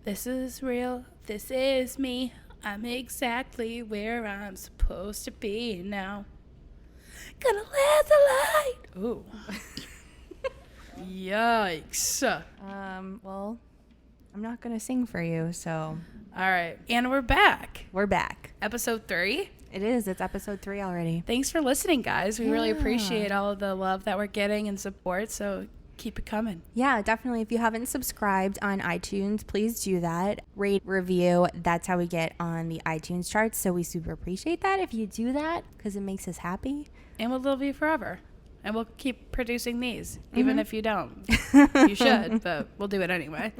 This is real. This is me. I'm exactly where I'm supposed to be now. Gonna let the light. Ooh. Yikes. Well, I'm not going to sing for you, so. All right. And we're back. We're back. Episode 3. It is. It's episode 3 already. Thanks for listening, guys. We really appreciate all of the love that we're getting and support, so keep it coming. Yeah, definitely. If you haven't subscribed on iTunes, please do that. Rate, review. That's how we get on the iTunes charts, so we super appreciate that if you do that because it makes us happy. And we'll love you forever. And we'll keep producing these, even if you don't. You should, but we'll do it anyway.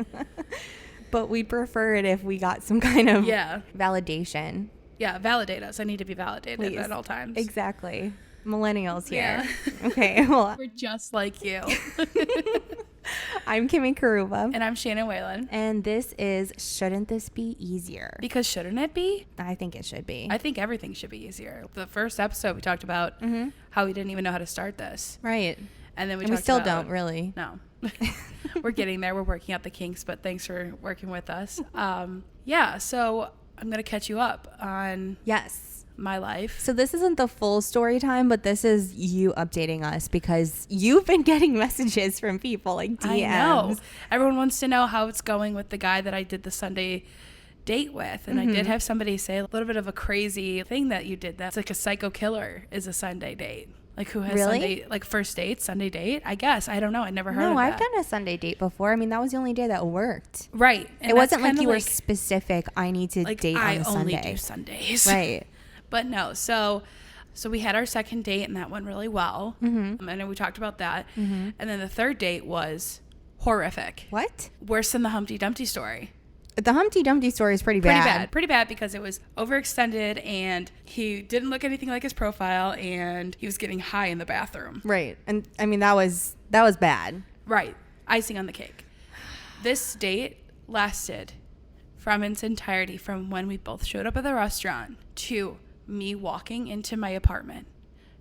But we'd prefer it if we got some kind of validation. Yeah, validate us. I need to be validated Please. at all times. Exactly. Millennials here. Yeah. Okay, well. We're just like you. I'm Kimmie Caruba. And I'm Shannon Whelan. And this is Shouldn't This Be Easier? Because shouldn't it be? I think it should be. I think everything should be easier. The first episode we talked about how we didn't even know how to start this. Right. And then we still don't really. No. We're getting there. We're working out the kinks, but thanks for working with us. So I'm going to catch you up on my life. So this isn't the full story time, but this is you updating us because you've been getting messages from people like DMs. I know. Everyone wants to know how it's going with the guy that I did the Sunday date with. And I did have somebody say a little bit of a crazy thing that you did. That's like a psycho killer is a Sunday date. Like who has Sunday, like first date, Sunday date? I guess. I don't know. I never heard of that. No, I've done a Sunday date before. I mean, that was the only day that worked. Right. And it wasn't like you were specific. I need to date on a Sunday. I only do Sundays. Right. But no. So we had our second date and that went really well. And then we talked about that. And then the third date was horrific. What? Worse than the Humpty Dumpty story. The Humpty Dumpty story is pretty bad. Pretty bad because it was overextended and he didn't look anything like his profile and he was getting high in the bathroom. Right. And I mean, that was bad. Right. Icing on the cake. This date lasted from its entirety from when we both showed up at the restaurant to me walking into my apartment.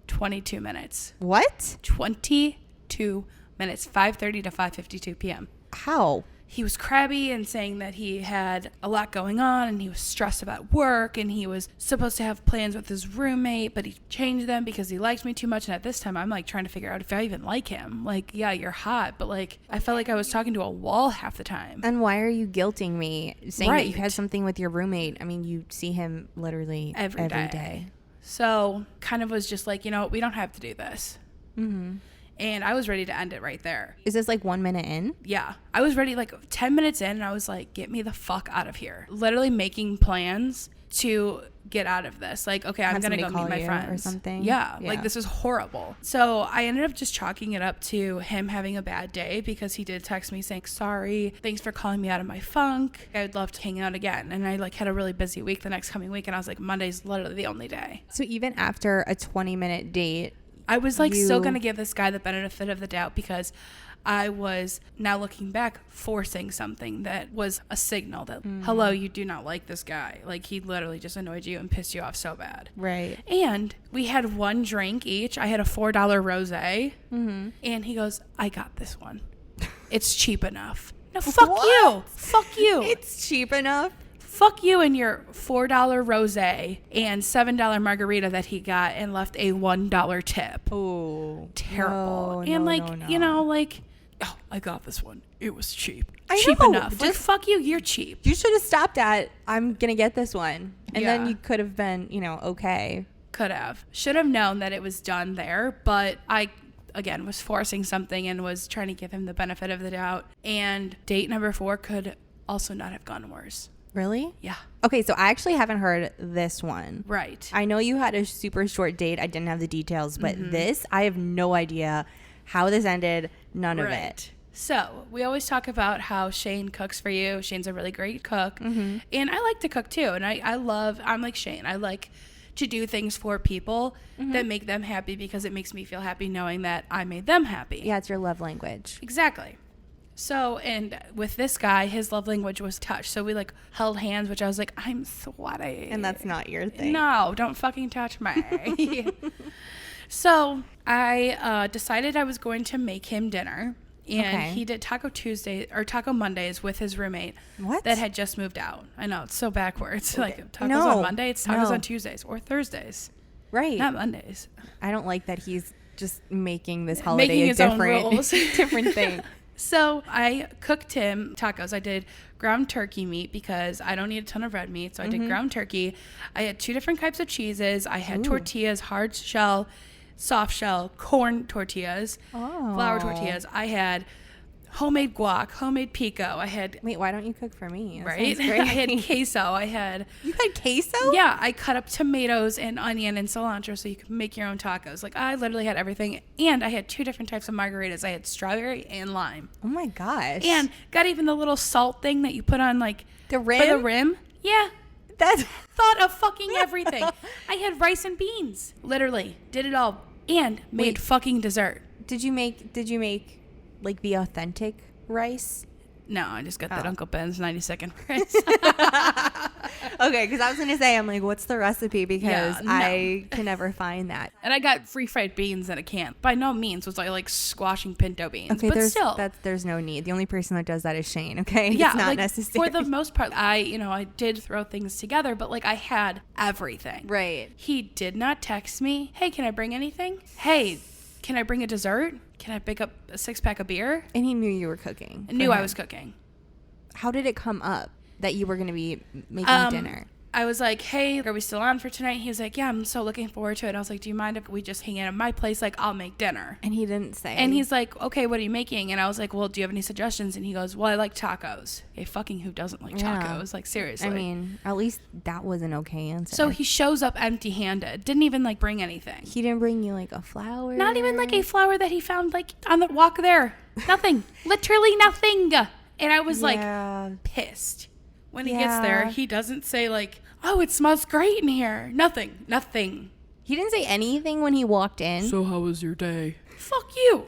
22 minutes. What? 22 minutes. 5:30 to 5:52 p.m. How? He was crabby and saying that he had a lot going on and he was stressed about work and he was supposed to have plans with his roommate, but he changed them because he liked me too much. And at this time, I'm like trying to figure out if I even like him. Like, yeah, you're hot, but like I felt like I was talking to a wall half the time. And why are you guilting me saying that you had something with your roommate? I mean, you see him literally every day. So kind of was just like, you know, we don't have to do this. And I was ready to end it right there. Is this like 1 minute in? Yeah. I was ready like 10 minutes in and I was like, get me the fuck out of here. Literally making plans to get out of this. Like, okay, I'm going to go meet my friends. Or something? Yeah. Like this is horrible. So I ended up just chalking it up to him having a bad day because he did text me saying, sorry, thanks for calling me out of my funk. I'd love to hang out again. And I like had a really busy week the next coming week. And I was like, Monday's literally the only day. So even after a 20-minute date, I was like still going to give this guy the benefit of the doubt because I was now looking back forcing something that was a signal that, hello, you do not like this guy. Like he literally just annoyed you and pissed you off so bad. Right. And we had one drink each. I had a $4 rosé. And he goes, I got this one. It's cheap enough. No, fuck you. Fuck you. It's cheap enough. Fuck you and your $4 rosé and $7 margarita that he got and left a $1 tip. Oh, terrible. You know, like, oh, I got this one. It was cheap. Cheap enough. Just, like, fuck you. You're cheap. You should have stopped at, I'm going to get this one. And then you could have been, you know, okay. Could have. Should have known that it was done there. But I, again, was forcing something and was trying to give him the benefit of the doubt. And date number 4 could also not have gone worse. Really? Yeah. Okay, so I actually haven't heard this one. Right. I know you had a super short date. I didn't have the details, but this, I have no idea how this ended. None of it. So we always talk about how Shane cooks for you. Shane's a really great cook. And I like to cook too. And I'm like Shane. I like to do things for people that make them happy because it makes me feel happy knowing that I made them happy. Yeah, it's your love language. Exactly. So, and with this guy, his love language was touch. So we like held hands, which I was like, I'm sweaty. And that's not your thing. No, don't fucking touch me. So I decided I was going to make him dinner. And Okay. he did Taco Tuesday or Taco Mondays with his roommate What? that had just moved out. I know, it's so backwards. Like tacos No. on Monday, it's tacos No. on Tuesdays or Thursdays, Right. not Mondays. I don't like that he's just making this holiday Making a his own different, rules. different thing. So I cooked him tacos. I did ground turkey meat because I don't need a ton of red meat. So I did ground turkey. I had 2 different types of cheeses. I had tortillas, hard shell, soft shell, corn tortillas, flour tortillas. I had homemade guac, homemade pico. I had, Wait, why don't you cook for me? That right? sounds great. I had queso. I had, You had queso? yeah, I cut up tomatoes and onion and cilantro so you could make your own tacos. Like, I literally had everything. And I had 2 different types of margaritas. I had strawberry and lime. Oh my gosh. And got even the little salt thing that you put on, like, the rim? for the rim. Yeah. That's Thought of fucking everything. I had rice and beans. Literally. Did it all. And made Wait. fucking dessert. Did you make like the authentic rice? No, I just got that Uncle Ben's 90-second rice. Okay, because I was gonna say, I'm like, what's the recipe? Because Yeah, no. I can never find that. And I got free fried beans in a can. By no means was I like squashing pinto beans. Okay, but still. there's no need. The only person that does that is Shane. Okay, Yeah, it's not like, necessary. for the most part, I did throw things together, but like I had everything. right. He did not text me, hey, can I bring anything? Hey, can I bring a dessert? Can I pick up a 6-pack of beer? And he knew you were cooking. I for knew I him. was cooking. How did it come up that you were gonna be making dinner? I was like, hey, are we still on for tonight? He was like, yeah, I'm so looking forward to it. I was like, do you mind if we just hang out at my place? Like, I'll make dinner. And he didn't say. And he's like, okay, what are you making? And I was like, well, do you have any suggestions? And he goes, well, I like tacos. Hey, fucking who doesn't like Yeah. tacos? Like, seriously. I mean, at least that was an okay answer. So he shows up empty-handed. Didn't even like bring anything. he didn't bring you like a flower. Not even like a flower that he found like on the walk there. Nothing. Literally nothing. And I was Yeah. like pissed. When he gets there, Yeah. he doesn't say like, oh, it smells great in here. Nothing. He didn't say anything when he walked in. So how was your day? Fuck you.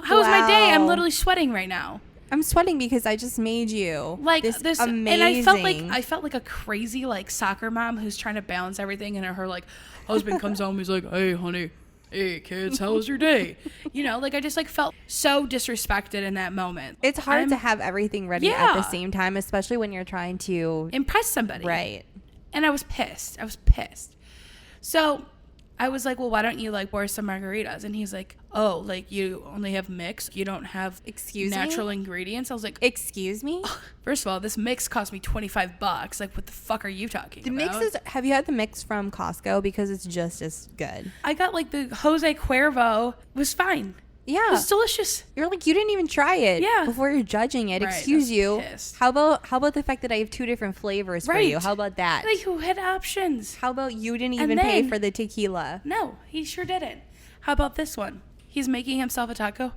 How was my day? I'm Wow. literally sweating right now. I'm sweating because I just made you Like this amazing. amazing. And I felt like a crazy like soccer mom who's trying to balance everything, and her like husband comes home, he's like, hey honey, hey kids, how was your day? You know, like I just like felt so disrespected in that moment. It's hard I'm- to have everything ready at Yeah. the same time, especially when you're trying to. impress somebody. Right. And I was pissed. So I was like, well, why don't you like pour some margaritas? And he's like, oh, like you only have mix? You don't have Excuse me? natural ingredients? I was like, Excuse me? first of all, this mix cost me $25. Like, what the fuck are you talking The about? mix is. Have you had the mix from Costco? Because it's just as good. I got like the Jose Cuervo. It was fine. It Yeah. was delicious. You're like, you didn't even try it Yeah. before you're judging it. Right, Excuse I was you. pissed. How about the fact that I have 2 different flavors for you? Right. How about that? Like, who had options? How about you didn't And even pay then- for the tequila? No, he sure didn't. How about this one? He's making himself a taco.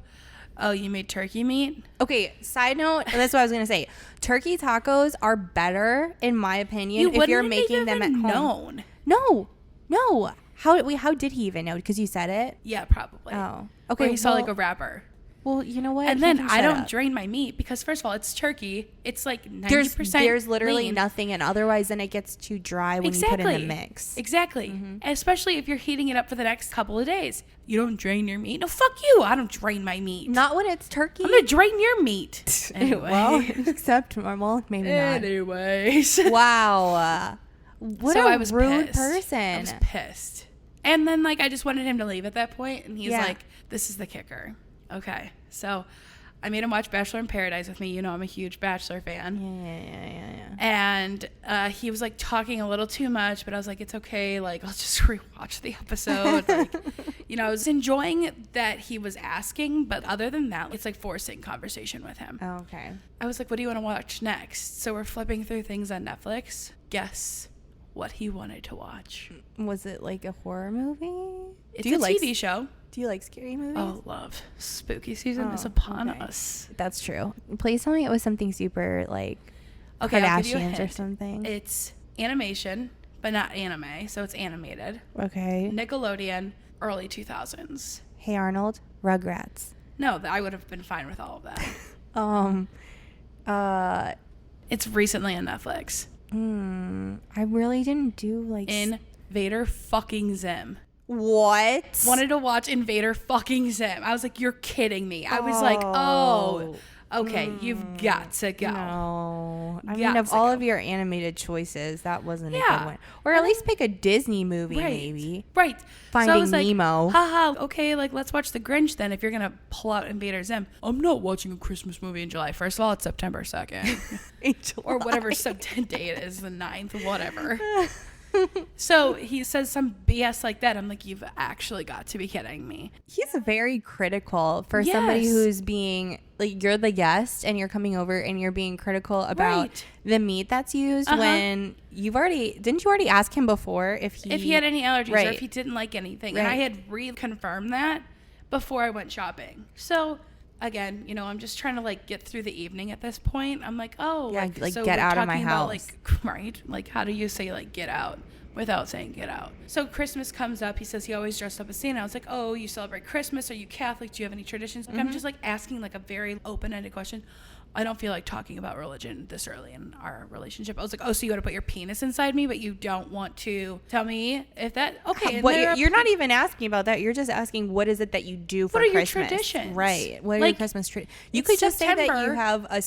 Oh, you made turkey meat? Okay, side note, that's what I was going to say. Turkey tacos are better, in my opinion, if you're wouldn't making have them at even home. known. No. How did he even know? Because you said it? Yeah, probably. Oh. Okay, Okay, he saw like a well- wrapper. Well, you know what? And He then can I shut don't up. drain my meat because first of all, it's turkey. It's like 90% There's literally lean. nothing, and otherwise then it gets too dry when you put in the mix. Exactly. Especially if you're heating it up for the next couple of days. You don't drain your meat. No, fuck you. I don't drain my meat. Not when it's turkey. I'm going to drain your meat. Anyway. Well, except normal, maybe not. Anyways. Wow. What So a I was rude pissed. person. I was pissed. And then like I just wanted him to leave at that point, and he's Yeah. like, this is the kicker. Okay. So I made him watch Bachelor in Paradise with me. You know, I'm a huge Bachelor fan. Yeah. And he was like talking a little too much, but I was like, it's okay. Like, I'll just rewatch the episode. Like, you know, I was enjoying that he was asking, but other than that, it's like forcing conversation with him. Oh, okay. I was like, what do you want to watch next? So we're flipping through things on Netflix. Guess what he wanted to watch. Was it like a horror movie? It's Do you a like TV show. Do you like scary movies? Oh, love. Spooky season is Oh, upon okay. us. That's true. Please tell me it was something super like Okay, I'll give you a Kardashians or hint. something. It's animation, but not anime, so it's animated. Okay. Nickelodeon, early 2000s. Hey Arnold, Rugrats. No, I would have been fine with all of that. It's recently on Netflix. I really didn't do like Invader fucking Zim. What? Wanted to watch Invader fucking Zim. I was like, you're kidding me. I was like, oh, okay, you've got to go. No. I mean, of all of your animated choices, that wasn't a good one. Or at least pick a Disney movie, maybe. Right. Finding so I was Nemo. Like, haha, okay, like, let's watch The Grinch then if you're going to pull out Invader Zim. I'm not watching a Christmas movie in July. First of all, it's September 2nd. Or whatever day it is, the 9th, whatever. So he says some BS like that. I'm like, you've actually got to be kidding me. He's very critical for somebody who's being like, you're the guest and you're coming over and you're being critical about the meat that's used when didn't you already ask him before if he had any allergies or if he didn't like anything? And I had reconfirmed that before I went shopping. So again, you know, I'm just trying to like get through the evening at this point. I'm like, oh, so get out of my about, house. Like, how do you say like get out without saying get out? So Christmas comes up. He says he always dressed up as Santa. I was like, oh, you celebrate Christmas? Are you Catholic? Do you have any traditions? Like, I'm just like asking like a very open-ended question. I don't feel like talking about religion this early in our relationship. I was like, oh, so you want to put your penis inside me, but you don't want to tell me if that, okay. You're not even asking about that. You're just asking, what is it that you do for Christmas? What are your traditions? Right. What are your Christmas traditions? You could just say that you have a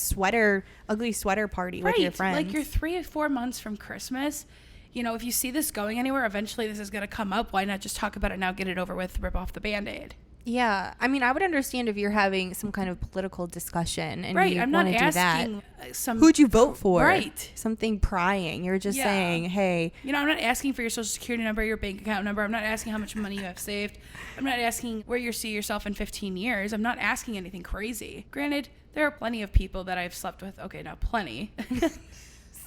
ugly sweater party with your friends. Like you're 3 or 4 months from Christmas. You know, if you see this going anywhere, eventually this is going to come up. Why not just talk about it now, get it over with, rip off the Band-Aid? Yeah, I mean, I would understand if you're having some kind of political discussion and you I'm want not to do asking that. Who'd you vote for? Right. Something prying. You're just saying, hey. You know, I'm not asking for your social security number, your bank account number. I'm not asking how much money you have saved. I'm not asking where you see yourself in 15 years. I'm not asking anything crazy. Granted, there are plenty of people that I've slept with. Okay, not plenty.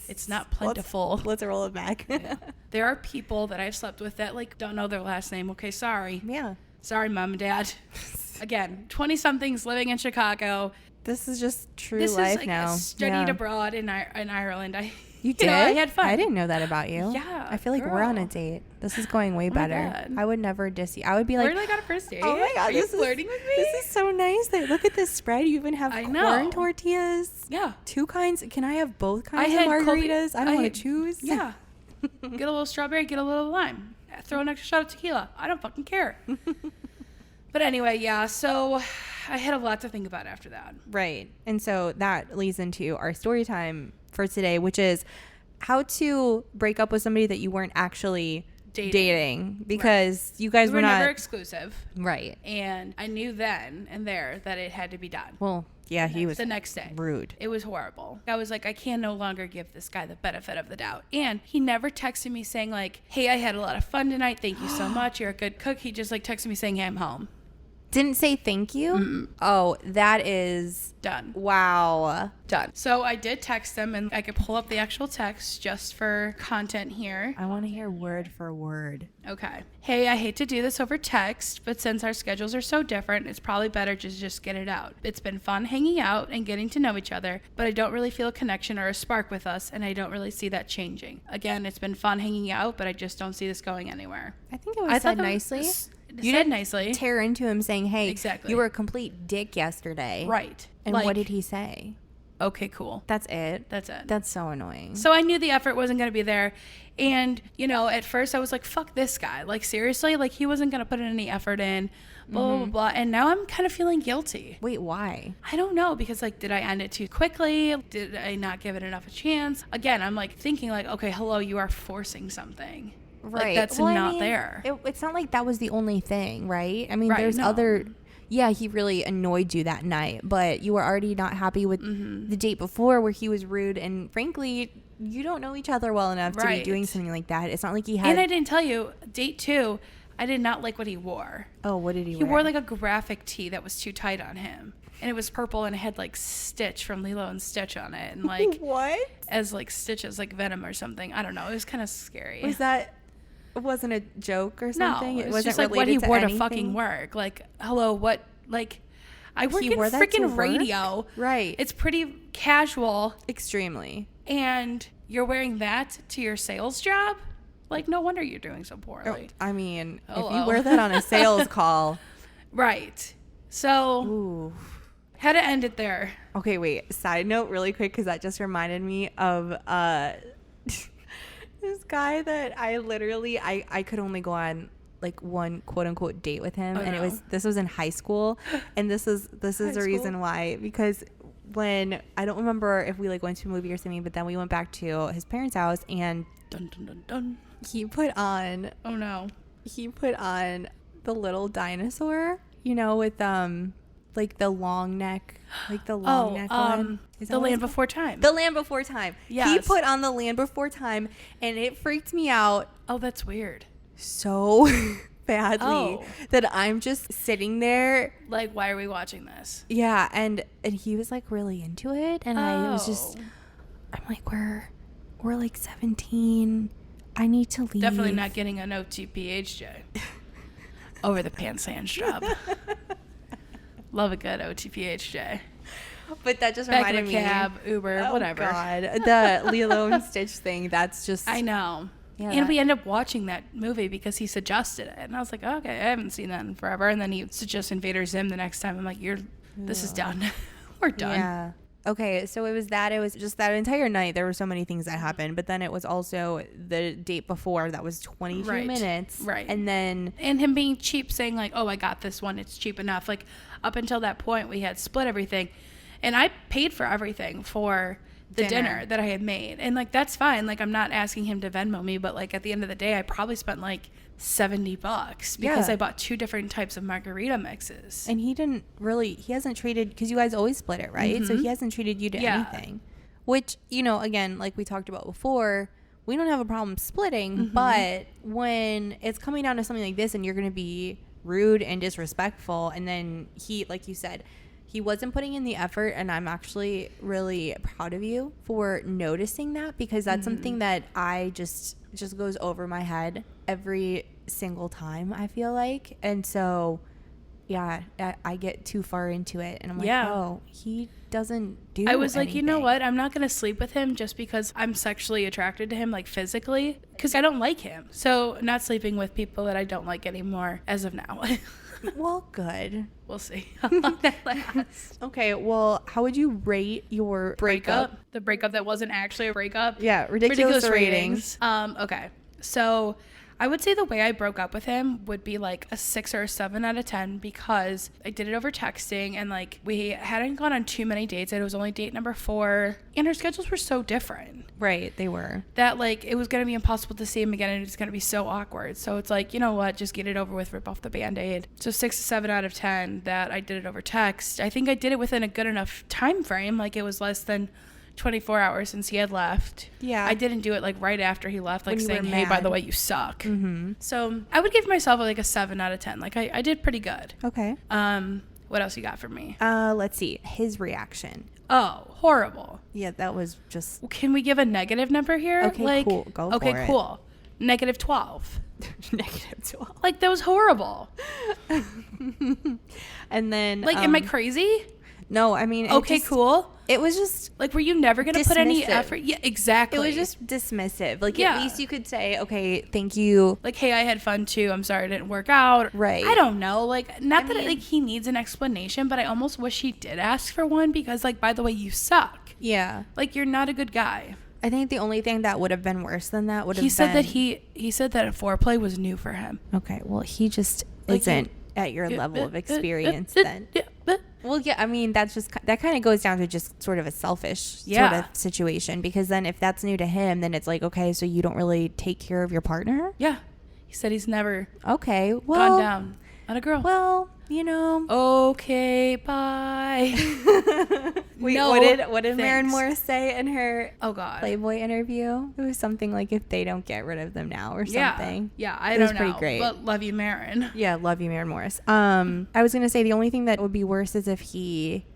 It's not plentiful. Let's roll it back. Yeah. There are people that I've slept with that like don't know their last name. Okay, sorry. Yeah. Sorry, Mom and Dad. Again, 20-somethings living in Chicago. This is just true life now. I studied abroad in Ireland. You did? I had fun. I didn't know that about you. Yeah. I feel like we're on a date. This is going way better. I would never diss you. I would be like, we're like on a first date. Oh my God, are you flirting with me? This is so nice. Look at this spread. You even have corn tortillas. Yeah. 2 kinds. Can I have both kinds of margaritas? I don't want to choose. Yeah. Get a little strawberry, get a little lime. Throw an extra shot of tequila. I don't fucking care. But anyway, yeah, so I had a lot to think about after that. Right. And so that leads into our story time for today, which is how to break up with somebody that you weren't actually dating because you guys were not never exclusive. Right. And I knew then and there that it had to be done. Well, yeah, he was the next day. Rude. It was horrible. I was like, I can no longer give this guy the benefit of the doubt. And he never texted me saying like, hey, I had a lot of fun tonight. Thank you so much. You're a good cook. He just like texted me saying, hey, I'm home. Didn't say thank you? Mm-mm. Oh, that is... Done. Wow. Done. So I did text him, and I could pull up the actual text just for content here. I want to hear word for word. Okay. Hey, I hate to do this over text, but since our schedules are so different, it's probably better to just get it out. It's been fun hanging out and getting to know each other, but I don't really feel a connection or a spark with us, and I don't really see that changing. Again, it's been fun hanging out, but I just don't see this going anywhere. I think it was said nicely. You did nicely. Tear into him saying, hey, exactly. You were a complete dick yesterday. Right. And like, what did he say? Okay, cool. That's it. That's so annoying. So I knew the effort wasn't going to be there. And, you know, at first I was like, fuck this guy. Like, seriously? Like, he wasn't going to put any effort in. Blah, blah, blah, blah. And now I'm kind of feeling guilty. Wait, why? I don't know. Because, like, did I end it too quickly? Did I not give it enough a chance? Again, I'm, like, thinking, like, okay, hello, you are forcing something. Right. Like, that's not there. It's not like that was the only thing, right? I mean, there's other... Yeah, he really annoyed you that night, but you were already not happy with the date before where he was rude. And frankly, you don't know each other well enough to be doing something like that. It's not like he had... And I didn't tell you, date 2, I did not like what he wore. Oh, what did he wear? He wore like a graphic tee that was too tight on him. And it was purple and it had like Stitch from Lilo and Stitch on it. And like... What? As like Stitch as like Venom or something. I don't know. It was kind of scary. Was that... It wasn't a joke or something? No, it was just like what he wore to fucking work. Like, hello, what, like, I work in freaking radio. Right. It's pretty casual. Extremely. And you're wearing that to your sales job? Like, no wonder you're doing so poorly. I mean, if you wear that on a sales call. Right. So, ooh. Had to end it there. Okay, wait. Side note really quick, because that just reminded me of... this guy that I literally I could only go on like one quote unquote date with him, and no. this was in high school, and this is the reason why, because when I don't remember if we like went to a movie or something, but then we went back to his parents' house, and dun, dun, dun, dun. he put on the little dinosaur, you know, with like the long neck, one. The Land Before Time. The Land Before Time. Yes. He put on the Land Before Time, and it freaked me out. Oh, that's weird. So badly that I'm just sitting there like, why are we watching this? Yeah, and he was like really into it, and I was just, I'm like, we're like 17. I need to leave. Definitely not getting an OTPHJ over the pants hand job. Love a good OTPHJ. But that just Back reminded me. Cab, Uber, whatever. God, the Lilo and Stitch thing. That's just. I know. Yeah, and we ended up watching that movie because he suggested it, and I was like, oh, okay, I haven't seen that in forever. And then he suggests Invader Zim the next time. I'm like, this is done. We're done. Yeah. Okay, so it was just that entire night. There were so many things that happened, but then it was also the date before that was 22 minutes. Right. And then. And him being cheap, saying like, oh, I got this one. It's cheap enough. Like, up until that point, we had split everything. And I paid for everything for the dinner that I had made. And like, that's fine. Like, I'm not asking him to Venmo me, but like at the end of the day, I probably spent like $70 because I bought 2 different types of margarita mixes. And he hasn't treated, because you guys always split it, right? Mm-hmm. So he hasn't treated you to anything, which, you know, again, like we talked about before, we don't have a problem splitting, but when it's coming down to something like this and you're going to be rude and disrespectful, and then he, like you said, he wasn't putting in the effort, and I'm actually really proud of you for noticing that, because that's something that I just goes over my head every single time, I feel like. And so yeah, I get too far into it, and I'm like, oh, he doesn't do I was anything. like, you know what, I'm not gonna sleep with him just because I'm sexually attracted to him, like physically, because I don't like him. So not sleeping with people that I don't like anymore as of now. Well, good. We'll see how long that lasts. Okay, well, how would you rate your breakup? The breakup that wasn't actually a breakup? Yeah, ridiculous ratings. Okay, so I would say the way I broke up with him would be like a 6 or a 7 out of 10, because I did it over texting, and like we hadn't gone on too many dates. It was only date number 4, and our schedules were so different. Right, they were. That like it was going to be impossible to see him again, and it's going to be so awkward. So it's like, you know what, just get it over with, rip off the Band-Aid. So 6 to 7 out of 10 that I did it over text. I think I did it within a good enough time frame. Like it was less than 24 hours since he had left. Yeah. I didn't do it like right after he left, like saying, hey, by the way, you suck. Mm-hmm. So I would give myself like a 7 out of 10. Like I did pretty good. Okay. What else you got for me? Let's see. His reaction. Oh, horrible. Yeah, that was just. Can we give a negative number here? Okay, like, cool. Go for it. Okay, cool. Negative 12. Negative 12. Like, that was horrible. And then. Like, am I crazy? No, I mean. Okay, cool. It was just. Like, were you never going to put any effort? Yeah, exactly. It was just dismissive. Like, at least you could say, okay, thank you. Like, hey, I had fun too. I'm sorry it didn't work out. Right. I don't know. Like, not that like he needs an explanation, but I almost wish he did ask for one, because, like, by the way, you suck. Yeah. Like, you're not a good guy. I think the only thing that would have been worse than that would have been. He said that foreplay was new for him. Okay. Well, he just isn't at your level of experience then. Well, yeah, I mean, that kind of goes down to just sort of a selfish sort of situation, because then if that's new to him, then it's like, okay, so you don't really take care of your partner? Yeah. He said he's never gone down on a girl. Well, you know. Okay, bye. Wait, what did Maren Morris say in her Playboy interview? It was something like, if they don't get rid of them now or something. Yeah, I don't know. It was pretty great. But love you, Maren. Yeah, love you, Maren Morris. I was going to say the only thing that would be worse is if he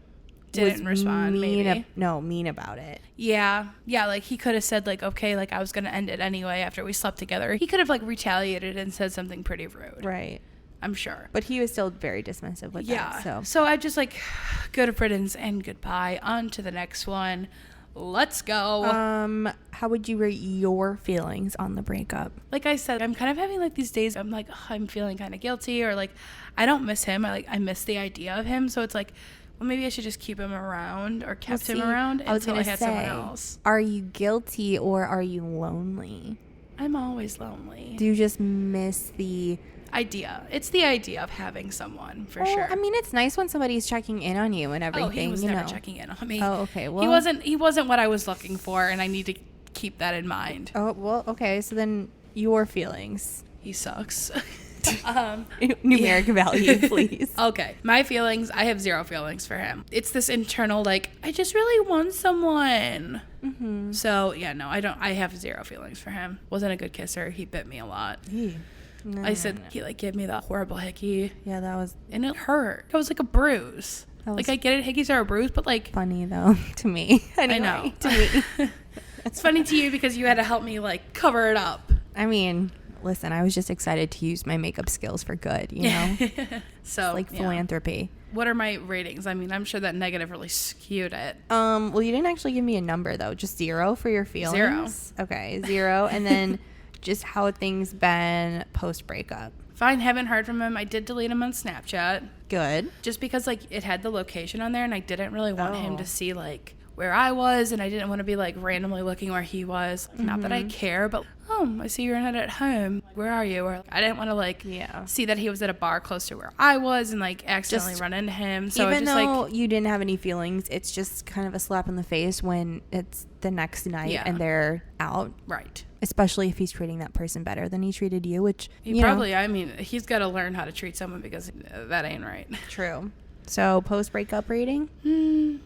didn't respond, mean about it. Yeah, like he could have said like, okay, like I was going to end it anyway after we slept together. He could have like retaliated and said something pretty rude. Right. I'm sure. But he was still very dismissive with that. So I just like, good riddance and goodbye. On to the next one. Let's go. How would you rate your feelings on the breakup? Like I said, I'm kind of having like these days I'm like, I'm feeling kind of guilty, or like I don't miss him. I miss the idea of him. So it's like, well, maybe I should just keep him around, or kept him around until I had someone else. Are you guilty or are you lonely? I'm always lonely. Do you just miss the It's the idea of having someone for sure. I mean, it's nice when somebody's checking in on you and everything. He was never checking in on me. Oh, okay. Well, he wasn't what I was looking for, and I need to keep that in mind. Oh, well, okay. So then your feelings. He sucks. Numeric value, please. Okay. My feelings, I have 0 feelings for him. It's this internal, like, I just really want someone. Mm-hmm. So, yeah, no, I have 0 feelings for him. Wasn't a good kisser. He bit me a lot. He, like, gave me that horrible hickey. Yeah, that was... And it hurt. It was like a bruise. Like, I get it, hickeys are a bruise, but, like... Funny, though, to me. Anyway, I know. To me. It's funny to you because you had to help me, like, cover it up. I mean... Listen, I was just excited to use my makeup skills for good, you know? So, it's like philanthropy. What are my ratings? I mean, I'm sure that negative really skewed it. Well, you didn't actually give me a number, though. Just 0 for your feelings? 0. Okay, 0. And then just how things been post-breakup. Fine, haven't heard from him. I did delete him on Snapchat. Good. Just because, like, it had the location on there, and I didn't really want him to see, like, where I was, and I didn't want to be, like, randomly looking where he was. Mm-hmm. Not that I care, but, I see you're not at home. Where are you? Or I didn't want to, like, see that he was at a bar close to where I was and, like, accidentally run into him. So even just, though like, you didn't have any feelings, it's just kind of a slap in the face when it's the next night and they're out. Right. Especially if he's treating that person better than he treated you, which, I mean, he's got to learn how to treat someone because that ain't right. True. So, post-breakup rating?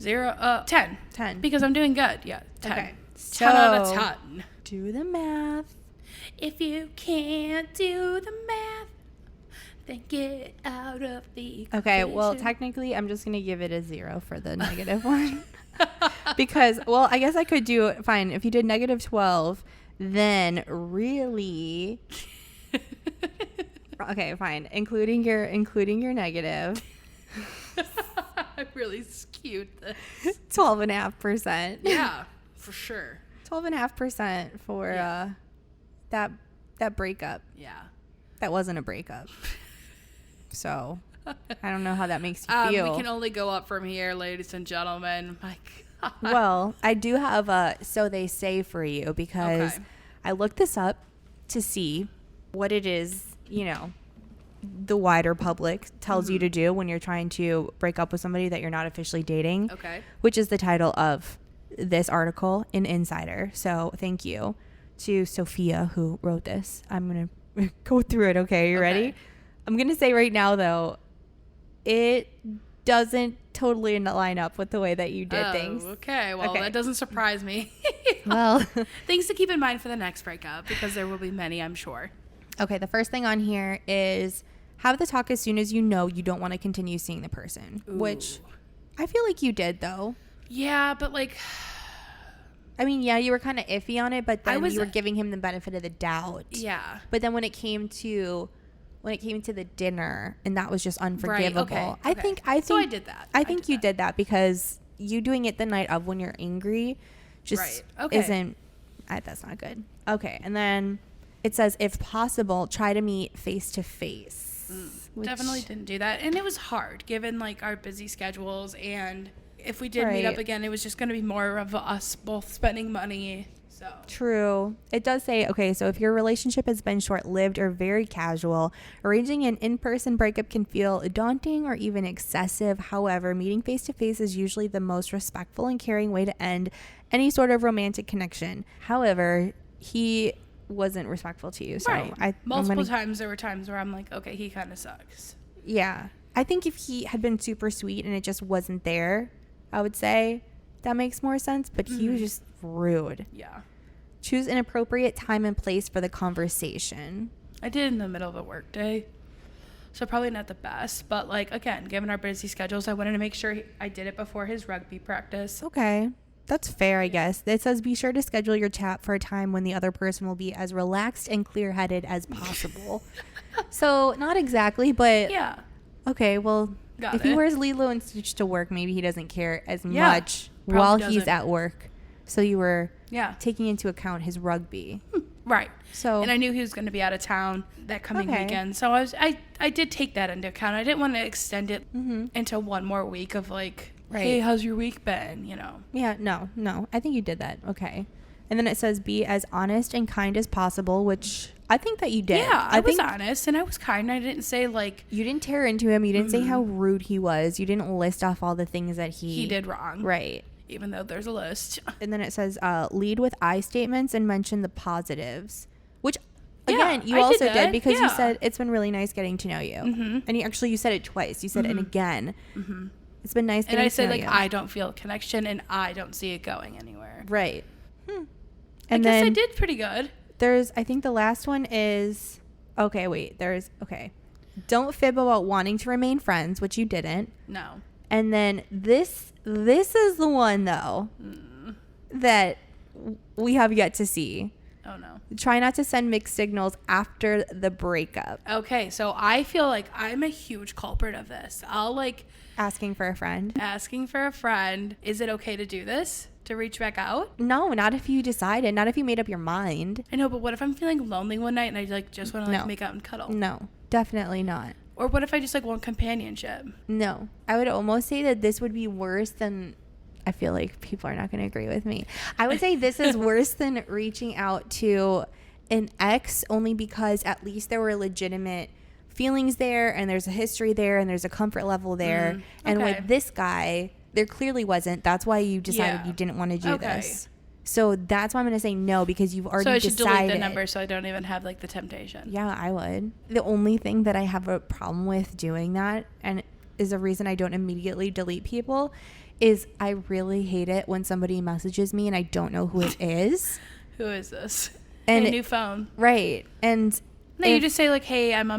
0, 10. 10. Because I'm doing good. Yeah, 10. Okay. 10 out of 10. Do the math. If you can't do the math, then get out of the equation. Okay, well, technically, I'm just going to give it a 0 for the negative one. Because, well, I guess I could do, fine, if you did negative 12, then really... Okay, fine. Including your negative. I really skewed this. 12.5%. Yeah, for sure. 12.5% for that breakup. Yeah. That wasn't a breakup. So, I don't know how that makes you feel. We can only go up from here, ladies and gentlemen. My God. Well, I do have a so they say for you because I looked this up to see what it is, the wider public tells you to do when you're trying to break up with somebody that you're not officially dating. Okay. Which is the title of this article in Insider. So thank you to Sophia who wrote this. I'm going to go through it. Okay. You ready? I'm going to say right now, though, it doesn't totally line up with the way that you did things. Okay. Well, that doesn't surprise me. Well, things to keep in mind for the next breakup because there will be many, I'm sure. Okay. The first thing on here is have the talk as soon as you know you don't want to continue seeing the person, which I feel like you did, though. Yeah, but like... I mean, yeah, you were kind of iffy on it, but then you were giving him the benefit of the doubt. Yeah. But then when it came to the dinner, and that was just unforgivable. Right, I think so I did that. I think you did that because you doing it the night of when you're angry just isn't... that's not good. Okay, and then it says, if possible, try to meet face-to-face. Definitely didn't do that. And it was hard given like our busy schedules, and if we did meet up again, it was just going to be more of us both spending money. So true. It does say, okay, so if your relationship has been short-lived or very casual, arranging an in-person breakup can feel daunting or even excessive. However, meeting face-to-face is usually the most respectful and caring way to end any sort of romantic connection. However, he wasn't respectful to you. So multiple times there were times where I'm like, okay, he kind of sucks. Yeah. I think if he had been super sweet and it just wasn't there, I would say that makes more sense, but he was just rude. Yeah. Choose an appropriate time and place for the conversation. I did in the middle of a work day, so probably not the best, but like, again, given our busy schedules, I wanted to make sure I did it before his rugby practice. Okay. That's fair, I guess. It says be sure to schedule your chat for a time when the other person will be as relaxed and clear-headed as possible. So, not exactly, but... Yeah. Okay, well, if he wears Lilo and Stitch to work, maybe he doesn't care as much while he's at work. So you were taking into account his rugby. Right. So, and I knew he was going to be out of town that coming weekend. So I did take that into account. I didn't want to extend it into one more week of like, hey, how's your week been? Yeah, no. I think you did that. Okay. And then it says, be as honest and kind as possible, which I think that you did. Yeah, I was honest and I was kind. I didn't say like... You didn't tear into him. You didn't say how rude he was. You didn't list off all the things that he did wrong. Right. Even though there's a list. And then it says, lead with I statements and mention the positives. Which, again, you also did because you said it's been really nice getting to know you. And you said it twice. You said, and again. It's been nice getting to know you. And I said, like, I don't feel a connection and I don't see it going anywhere. Right. And I guess I did pretty good. I think the last one is, don't fib about wanting to remain friends, which you didn't. No. And then this is the one, though, that we have yet to see. Oh, no. Try not to send mixed signals after the breakup. Okay, so I feel like I'm a huge culprit of this. I'll, like... Asking for a friend. Is it okay to do this? To reach back out? No, not if you decided. Not if you made up your mind. I know, but what if I'm feeling lonely one night and I like just want to like make out and cuddle? No, definitely not. Or what if I just like want companionship? No, I would almost say that this would be worse than... I feel like people are not going to agree with me. I would say this is worse than reaching out to an ex, only because at least there were legitimate feelings there and there's a history there and there's a comfort level there. And with this guy, there clearly wasn't. That's why you decided you didn't want to do this. So that's why I'm going to say no, because you've already decided. So I should delete the number so I don't even have like the temptation. Yeah, I would. The only thing that I have a problem with doing that, and is the reason I don't immediately delete people, is I really hate it when somebody messages me and I don't know who it is. Who is this? And a new phone. Right. And no, you just say like, hey, I'm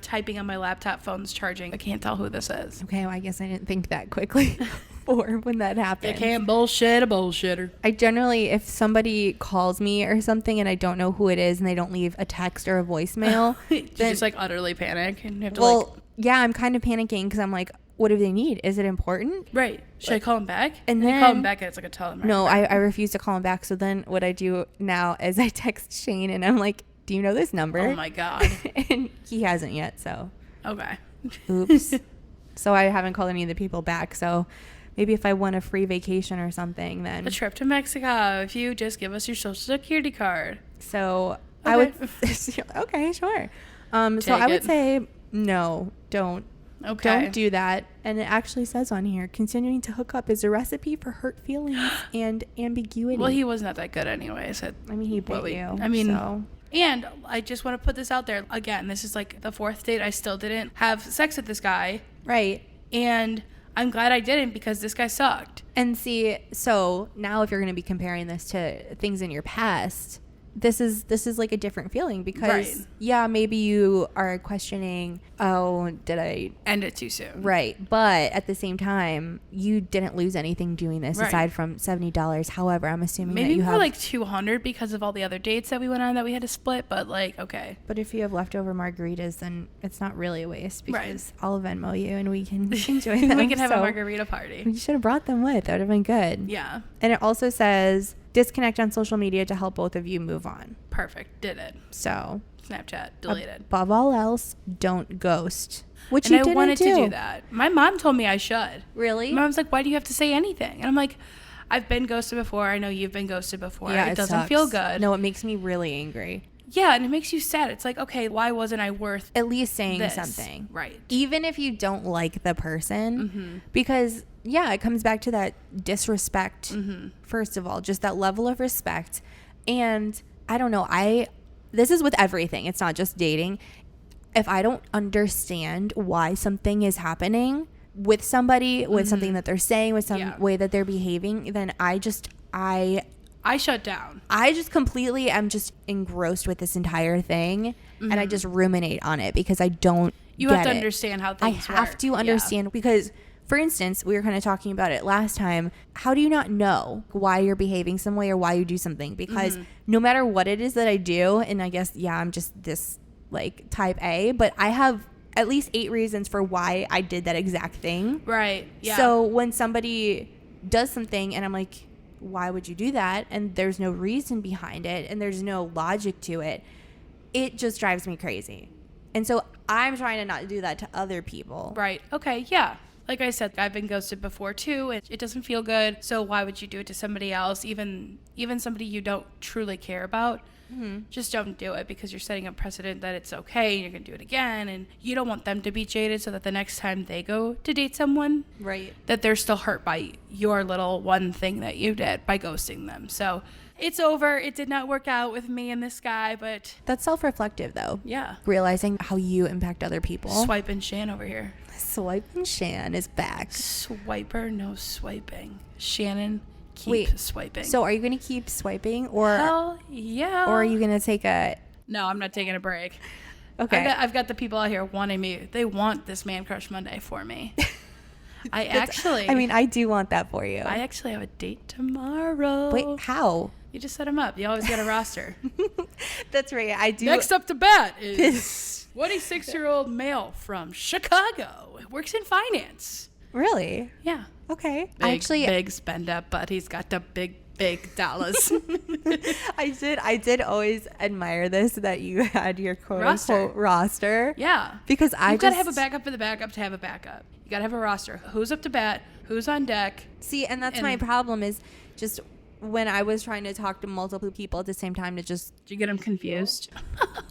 typing on my laptop, phone's charging. I can't tell who this is. Okay, well, I guess I didn't think that quickly before when that happened. You can't bullshit a bullshitter. I generally, if somebody calls me or something and I don't know who it is and they don't leave a text or a voicemail, you just like utterly panic and you have to yeah, I'm kind of panicking because I'm like, what do they need? Is it important? Right. Should I call him back? And then you call him back and it's like a telemarketer. No, I refuse to call him back. So then what I do now is I text Shane and I'm like, do you know this number? Oh my God. And he hasn't yet, so. Okay. Oops. So I haven't called any of the people back. So maybe if I won a free vacation or something, then. A trip to Mexico, if you just give us your social security card. So I would. Okay, sure. So I would say no, don't. Okay. Don't do that. And it actually says on here, continuing to hook up is a recipe for hurt feelings and ambiguity. Well, he was not that good anyways. I mean, he bit you. I mean, so. And I just want to put this out there. Again, this is like the fourth date. I still didn't have sex with this guy. Right. And I'm glad I didn't because this guy sucked. And see, so now if you're going to be comparing this to things in your past, this is like a different feeling because yeah, maybe you are questioning, oh, did I end it too soon? Right. But at the same time, you didn't lose anything doing this aside from $70. However, I'm assuming maybe that you more have like $200 because of all the other dates that we went on that we had to split, but like, okay. But if you have leftover margaritas, then it's not really a waste because I'll Venmo you and we can enjoy them. We can have a margarita party. You should have brought them with. That would have been good. Yeah. And it also says disconnect on social media to help both of you move on. Perfect. Did it. So Snapchat deleted. Above all else, don't ghost. Which and you didn't I wanted do. to do that. My mom told me I should. Really? My mom's like, why do you have to say anything? And I'm like, I've been ghosted before. I know you've been ghosted before. Yeah, it doesn't sucks. feel good. No, it makes me really angry. Yeah, and it makes you sad. It's like, okay, why wasn't I worth at least saying this? Something? Right. Even if you don't like the person, because yeah, it comes back to that disrespect. First of all, just that level of respect. And I don't know, this is with everything. It's not just dating. If I don't understand why something is happening with somebody, with something that they're saying, with some way that they're behaving, then I shut down. I just completely am just engrossed with this entire thing, and I just ruminate on it because I don't You have to understand how things work. I have to understand because, for instance, we were kind of talking about it last time. How do you not know why you're behaving some way or why you do something? Because no matter what it is that I do, and I guess, yeah, I'm just this like type A, but I have at least 8 reasons for why I did that exact thing. Right. Yeah. So when somebody does something and I'm like, why would you do that? And there's no reason behind it and there's no logic to it. It just drives me crazy. And so I'm trying to not do that to other people. Right. Okay. Yeah. Like I said, I've been ghosted before too. It doesn't feel good. So why would you do it to somebody else, even somebody you don't truly care about? Just don't do it, because you're setting a precedent that it's okay and you're going to do it again. And you don't want them to be jaded so that the next time they go to date someone, right, that they're still hurt by your little one thing that you did by ghosting them. So it's over. It did not work out with me and this guy, but that's self-reflective though. Yeah. Realizing how you impact other people. Swipe and Shan over here. Swipe and Shan is back. Swiper, no swiping. Shannon, keep swiping. So are you going to keep swiping, or hell yeah, or are you going to take a... No, I'm not taking a break. Okay. I've got the people out here wanting me. They want this Man Crush Monday for me. I mean, I do want that for you. I actually have a date tomorrow. Wait, how? You just set them up. You always get a roster. That's right. I do. Next up to bat is 26-year-old male from Chicago. Works in finance. Really? Yeah. Okay. Big spend up, but he's got the big dollars. I did always admire this, that you had your quote unquote roster. Yeah. Because You've got to have a backup for the backup to have a backup. You got to have a roster. Who's up to bat? Who's on deck? See, and that's my problem, is just when I was trying to talk to multiple people at the same time to just... Did you get them confused?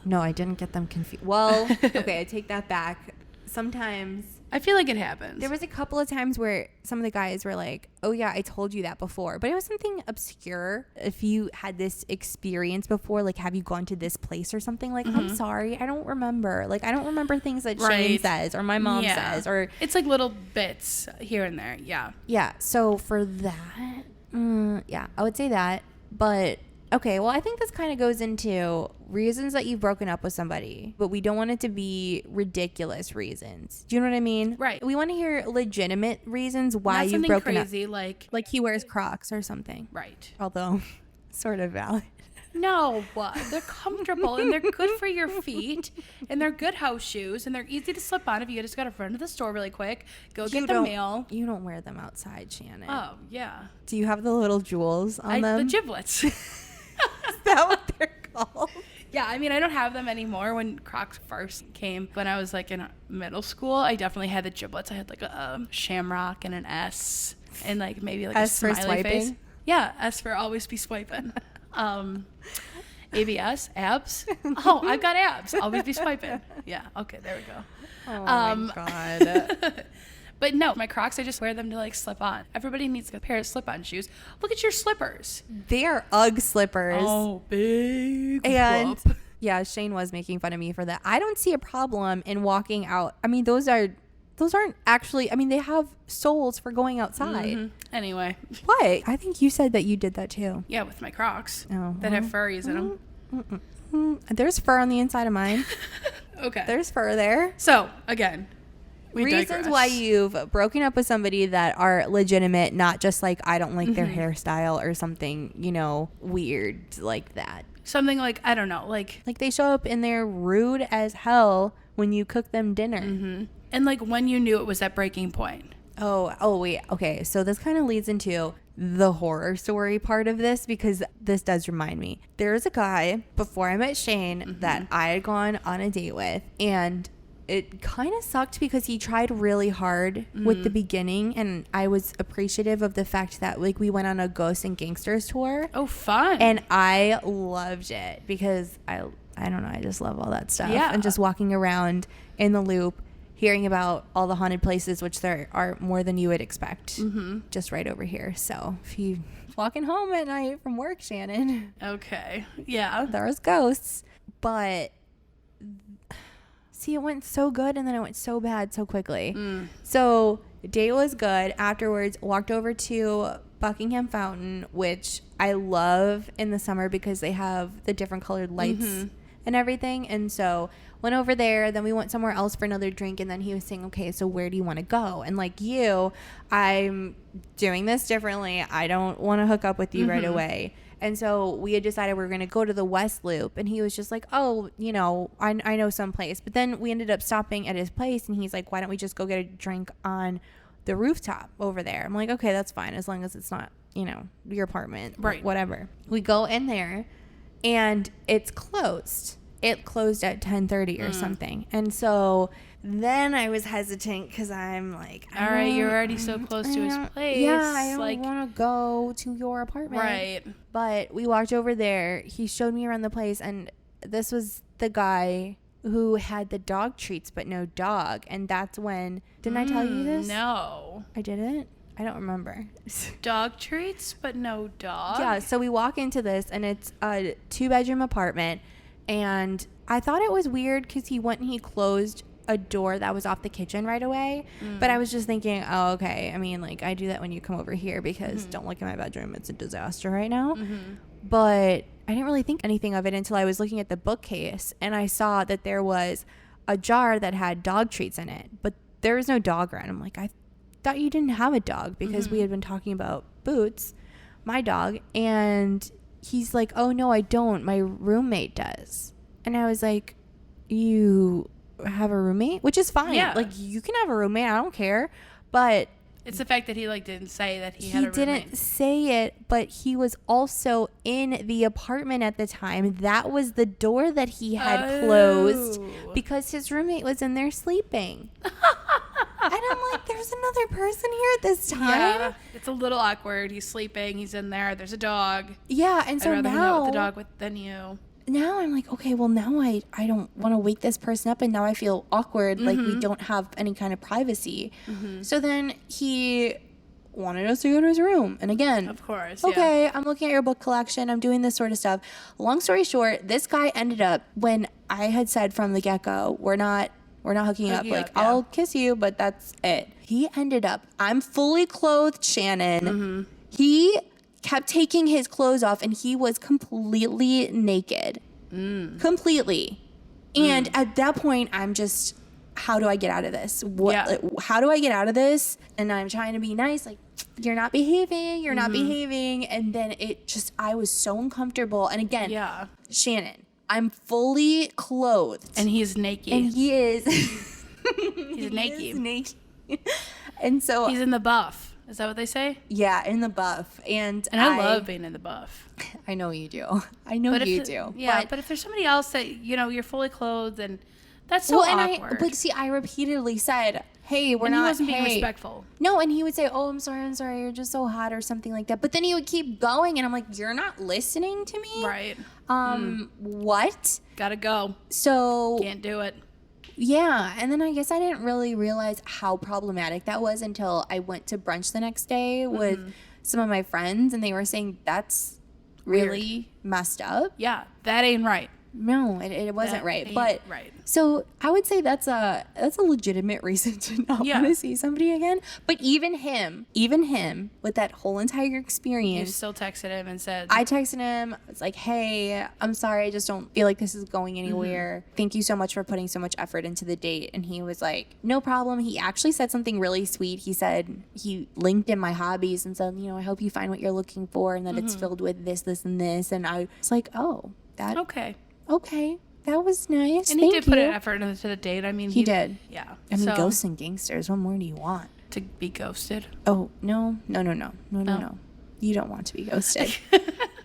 No, I didn't get them confused. Well, okay, I take that back. Sometimes... I feel like it happens. There was a couple of times where some of the guys were like, oh yeah, I told you that before. But it was something obscure. If you had this experience before, like, have you gone to this place or something? Like, I'm sorry, I don't remember. Like, I don't remember things that Shane says or my mom says. Or it's like little bits here and there. Yeah. Yeah. So for that, yeah, I would say that. But okay, well, I think this kind of goes into reasons that you've broken up with somebody, but we don't want it to be ridiculous reasons. Do you know what I mean? Right. We want to hear legitimate reasons why you've broken crazy, up. Like he wears Crocs or something. Right. Although, sort of valid. No, they're comfortable and they're good for your feet and they're good house shoes and they're easy to slip on if you just got to run to the store really quick, get the mail. You don't wear them outside, Shannon. Oh, yeah. Do you have the little jewels on them? The giblets. Is that what they're called? Yeah, I mean, I don't have them anymore. When Crocs first came, when I was like in middle school, I definitely had the giblets. I had like a shamrock and an S and like maybe like S a for smiley swiping? face. Yeah, S for always be swiping. ABS, abs. Oh, I've got abs. Always be swiping. Yeah, okay, there we go. Oh my God. But no, my Crocs, I just wear them to like slip on. Everybody needs a pair of slip-on shoes. Look at your slippers. They're Ugg slippers. Oh, big and whoop. Yeah, Shane was making fun of me for that. I don't see a problem in walking out. I mean, those aren't actually, I mean, they have soles for going outside. Mm-hmm. Anyway. What? I think you said that you did that too. Yeah, with my Crocs that have Uh-huh. furries in them. There's fur on the inside of mine. Okay. There's fur there. So, again, reasons why you've broken up with somebody that are legitimate, not just like, I don't like their hairstyle or something, weird like that. Something like, I don't know, like they show up and they're rude as hell when you cook them dinner. Mm-hmm. And like when you knew it was that breaking point. Oh, wait. Okay. So this kind of leads into the horror story part of this, because this does remind me. There was a guy before I met Shane that I had gone on a date with, and it kind of sucked because he tried really hard with the beginning, and I was appreciative of the fact that like we went on a Ghosts and Gangsters tour. Oh, fun. And I loved it because I don't know, I just love all that stuff. Yeah. And just walking around in the loop, hearing about all the haunted places, which there are more than you would expect, just right over here. So if you walking home at night from work, Shannon. Okay. Yeah. There was ghosts, but see, it went so good and then it went so bad so quickly. So day was good. Afterwards, walked over to Buckingham Fountain, which I love in the summer because they have the different colored lights and everything. And so went over there, then we went somewhere else for another drink, and then he was saying, okay, so where do you want to go? And like you, I'm doing this differently. I don't want to hook up with you right away. And so we had decided we were going to go to the West Loop, and he was just like, oh, I know someplace. But then we ended up stopping at his place, and he's like, why don't we just go get a drink on the rooftop over there? I'm like, okay, that's fine, as long as it's not, your apartment, right? Whatever. We go in there, and it's closed. it closed at 10:30 or something. And so then I was hesitant because I'm like, all right, you're already so close to his place. Yeah, I don't want to go to your apartment. Right. But we walked over there. He showed me around the place, and this was the guy who had the dog treats but no dog. And that's when, didn't I tell you this? No. I didn't? I don't remember. Dog treats but no dog? Yeah, so we walk into this, and it's a 2-bedroom apartment. And I thought it was weird because he went and he closed a door that was off the kitchen right away. But I was just thinking, oh, okay. I mean, like, I do that when you come over here because don't look at my bedroom. It's a disaster right now. But I didn't really think anything of it until I was looking at the bookcase, and I saw that there was a jar that had dog treats in it, but there was no dog around. I'm like, I thought you didn't have a dog because we had been talking about Boots, my dog. And he's like, oh, no, I don't. My roommate does. And I was like, you have a roommate? Which is fine. Yeah. Like, you can have a roommate. I don't care. But it's the fact that he like didn't say that he had a roommate. He didn't say it, but he was also in the apartment at the time. That was the door that he had closed because his roommate was in there sleeping. And I'm like, there's another person here at this time. Yeah, it's a little awkward. He's sleeping. He's in there. There's a dog. Yeah, and so I'd rather hang now out with the dog than you. Now I'm like, okay, well, now I don't want to wake this person up, and now I feel awkward, like we don't have any kind of privacy. So then he wanted us to go to his room. And again, of course, okay, yeah. I'm looking at your book collection. I'm doing this sort of stuff. Long story short, this guy ended up, when I had said from the get-go, we're not hooking up. Like, yeah. I'll kiss you, but that's it. He ended up, I'm fully clothed, Shannon. He kept taking his clothes off, and he was completely naked. Completely. And at that point, I'm just, how do I get out of this? How do I get out of this? And I'm trying to be nice, like, you're not behaving. And then it just, I was so uncomfortable. And again, Shannon, I'm fully clothed. And he's naked. And he is. He's naked. He is naked. And so. He's in the buff. Is that what they say? Yeah, in the buff. And I love being in the buff. I know you do. I know you do. Yeah, but if there's somebody else that, you're fully clothed, and that's so awkward. But see, I repeatedly said, hey, we're not. He wasn't being respectful. No, and he would say, oh, I'm sorry, you're just so hot or something like that. But then he would keep going, and I'm like, you're not listening to me? Right. What? Gotta go. So. Can't do it. Yeah, and then I guess I didn't really realize how problematic that was until I went to brunch the next day with some of my friends, and they were saying that's really messed up. Yeah, that ain't right. No, it wasn't right. But right. So I would say that's a legitimate reason to not want to see somebody again. But even him with that whole entire experience, you still texted him and said, I texted him. It's like, hey, I'm sorry, I just don't feel like this is going anywhere. Thank you so much for putting so much effort into the date. And he was like, no problem. He actually said something really sweet. He said he linked in my hobbies and said, I hope you find what you're looking for, and that it's filled with this, and this. And I was like, oh, that okay, that was nice. And he did put an effort into the date. I mean, he did. Yeah. I mean, ghosts and gangsters. What more do you want? To be ghosted? Oh, no. You don't want to be ghosted.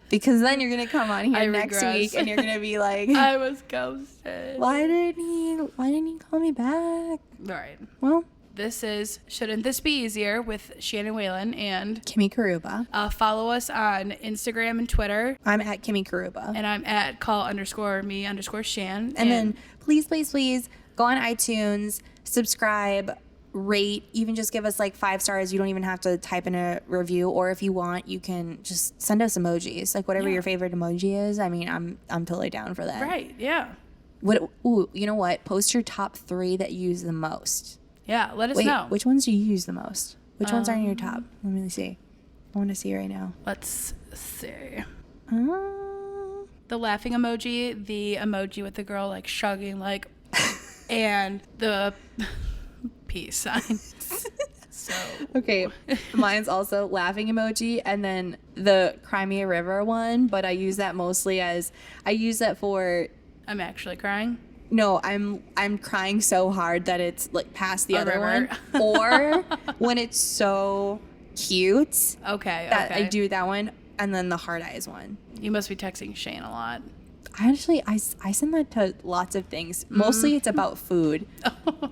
Because then you're going to come on here next week and you're going to be like, I was ghosted. Why didn't he call me back? All right. Well, this is Shouldn't This Be Easier with Shannon Whelan and Kimmie Caruba. Follow us on Instagram and Twitter. I'm at Kimmie Caruba. And I'm at call_me_Shan. And then please go on iTunes, subscribe, rate, even just give us like 5 stars. You don't even have to type in a review, or if you want, you can just send us emojis, like whatever your favorite emoji is. I mean, I'm totally down for that. Right. Yeah. You know what? Post your top 3 that you use the most. Yeah, let us know. Which ones do you use the most? Which ones are in your top? Let me see. I want to see right now. Let's see. The laughing emoji, the emoji with the girl like shrugging, like, and the peace sign. So okay, mine's also laughing emoji, and then the Cry Me a River one. But I use that for. I'm actually crying. No, I'm crying so hard that it's like past the other one. Or when it's so cute. Okay. I do that one, and then the hard eyes one. You must be texting Shane a lot. I send that to lots of things. Mostly it's about food.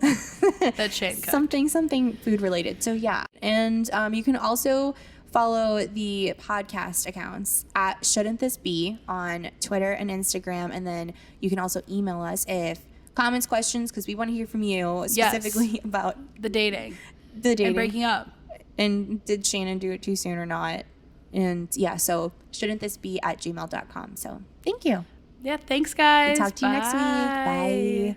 That's Shane. Something food related. So yeah. And you can also follow the podcast accounts at Shouldn't This Be on Twitter and Instagram. And then you can also email us if comments, questions, because we want to hear from you specifically about the dating and breaking up. And did Shannon do it too soon or not? And yeah, so shouldn'tthisbe@gmail.com. So thank you. Yeah, thanks guys. Talk to you next week. Bye.